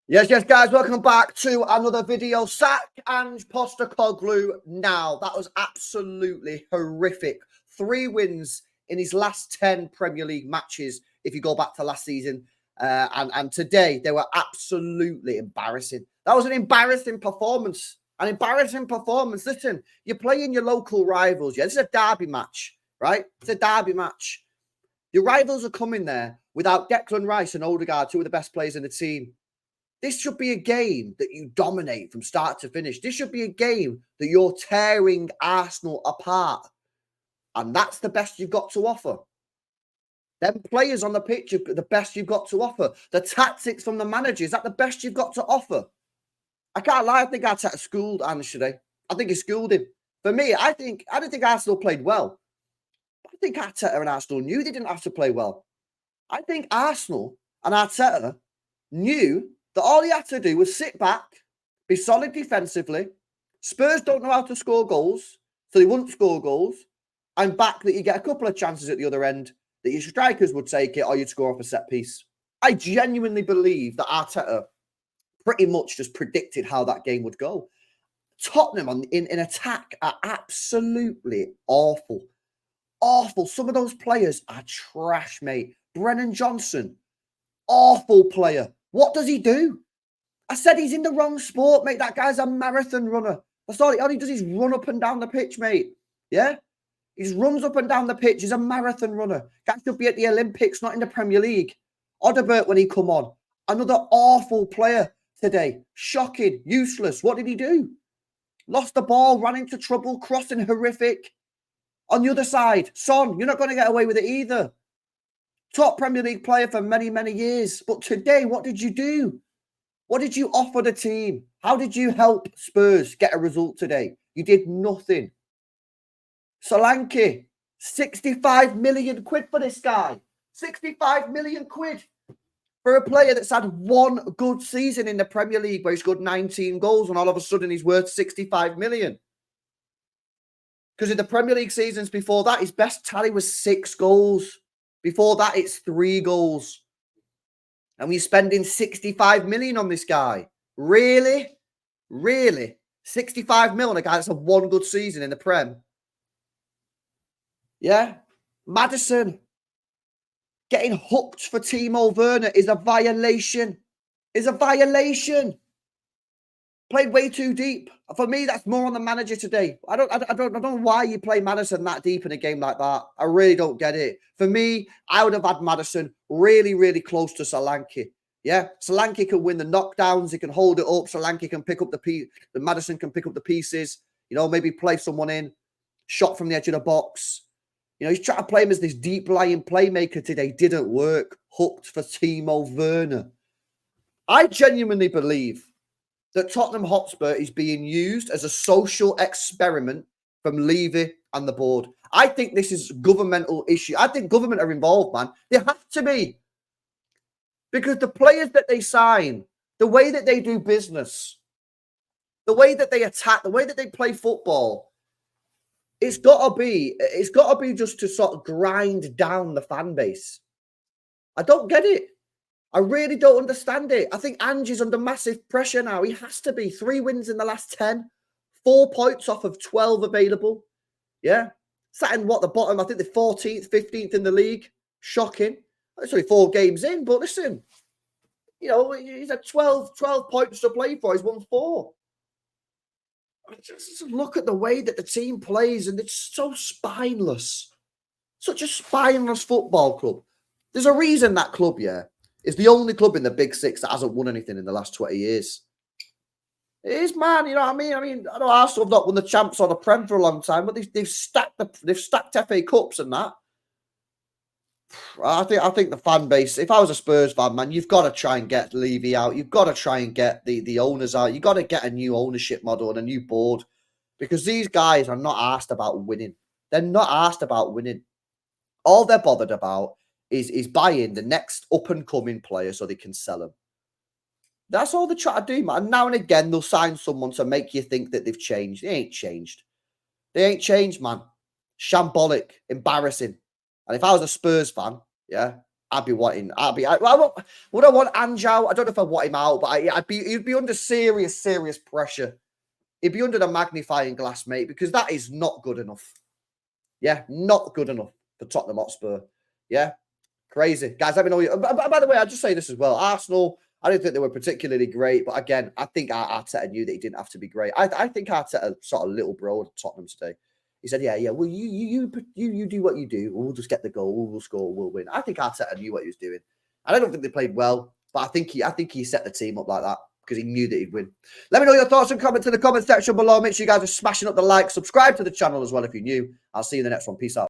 Yes, guys. Welcome back to another video. Sack Ange Postecoglou now. That was absolutely horrific. 3 wins in his last 10 Premier League matches, if you go back to last season. And today, they were absolutely embarrassing. That was an embarrassing performance. An embarrassing performance. Listen, you're playing your local rivals. Yeah, this is a derby match, right? It's a derby match. Your rivals are coming there without Declan Rice and Odegaard, 2 of the best players in the team. This should be a game that you dominate from start to finish. This should be a game that you're tearing Arsenal apart. And that's the best you've got to offer. Them players on the pitch are the best you've got to offer. The tactics from the manager, is that the best you've got to offer? I can't lie, I think Arteta schooled Ange today. I think he schooled him. For me, I don't think Arsenal played well. I think Arteta and Arsenal knew they didn't have to play well. I think Arsenal and Arteta knew that all he had to do was sit back, be solid defensively. Spurs don't know how to score goals, so they wouldn't score goals. And back that you get a couple of chances at the other end, that your strikers would take it or you'd score off a set piece. I genuinely believe that Arteta pretty much just predicted how that game would go. Tottenham in attack are absolutely awful. Awful. Some of those players are trash, mate. Brennan Johnson, awful player. What does he do? I said he's in the wrong sport, mate. That guy's a marathon runner. That's all he does is run up and down the pitch, mate. Yeah? He just runs up and down the pitch. He's a marathon runner. Guy should be at the Olympics, not in the Premier League. Odebert, when he come on, another awful player today. Shocking, useless. What did he do? Lost the ball, ran into trouble, crossing horrific. On the other side, Son, you're not going to get away with it either. Top Premier League player for many, many years. But today, what did you do? What did you offer the team? How did you help Spurs get a result today? You did nothing. Solanke, 65 million quid for this guy. 65 million quid for a player that's had one good season in the Premier League where he's scored 19 goals and all of a sudden he's worth 65 million. Because in the Premier League seasons before that, his best tally was 6 goals. Before that, it's 3 goals. And we're spending 65 million on this guy. Really? Really? 65 million on a guy that's had one good season in the Prem? Yeah? Maddison getting hooked for Timo Werner is a violation. Is a violation. Played way too deep. For me, that's more on the manager today. I don't know why you play Maddison that deep in a game like that. I really don't get it. For me, I would have had Maddison really, really close to Solanke. Yeah, Solanke can win the knockdowns. He can hold it up. Solanke can pick up the Maddison can pick up the pieces. You know, maybe play someone in. Shot from the edge of the box. You know, he's trying to play him as this deep-lying playmaker today. Didn't work. Hooked for Timo Werner. I genuinely believe that Tottenham Hotspur is being used as a social experiment from Levy and the board. I think this is a governmental issue. I think government are involved, man. They have to be. Because the players that they sign, the way that they do business, the way that they attack, the way that they play football, it's got to be just to sort of grind down the fan base. I don't get it. I really don't understand it. I think Ange is under massive pressure now. He has to be. 3 wins in the last 10. 4 points off of 12 available. Yeah. Sat in the bottom? I think the 14th, 15th in the league. Shocking. That's only 4 games in, but listen. You know, he's had 12 points to play for. He's won 4. Just look at the way that the team plays, and it's so spineless. Such a spineless football club. There's a reason that club, yeah, is the only club in the Big Six that hasn't won anything in the last 20 years. It is, man. You know what I mean? I know Arsenal have not won the champs or the Prem for a long time, but they've stacked FA Cups and that. I think the fan base, if I was a Spurs fan, man, you've got to try and get Levy out. You've got to try and get the owners out. You've got to get a new ownership model and a new board, because these guys are not asked about winning. They're not asked about winning. All they're bothered about is buying the next up-and-coming player so they can sell them. That's all they try to do, man. Now and again, they'll sign someone to make you think that they've changed. They ain't changed. They ain't changed, man. Shambolic. Embarrassing. And if I was a Spurs fan, yeah, I'd be wanting. Would I want Ange out? I don't know if I want him out, but he'd be under serious pressure. He'd be under the magnifying glass, mate, because that is not good enough. Yeah, not good enough for Tottenham Hotspur. Yeah, crazy. Guys, let me know. By the way, I'll just say this as well. Arsenal, I didn't think they were particularly great, but again, I think Arteta knew that he didn't have to be great. I think Arteta sort of little bro at Tottenham today. He said, yeah, well, you do what you do. We'll just get the goal. We'll score. We'll win. I think Arteta knew what he was doing. And I don't think they played well, but I think he set the team up like that because he knew that he'd win. Let me know your thoughts and comments in the comment section below. Make sure you guys are smashing up the like. Subscribe to the channel as well if you're new. I'll see you in the next one. Peace out.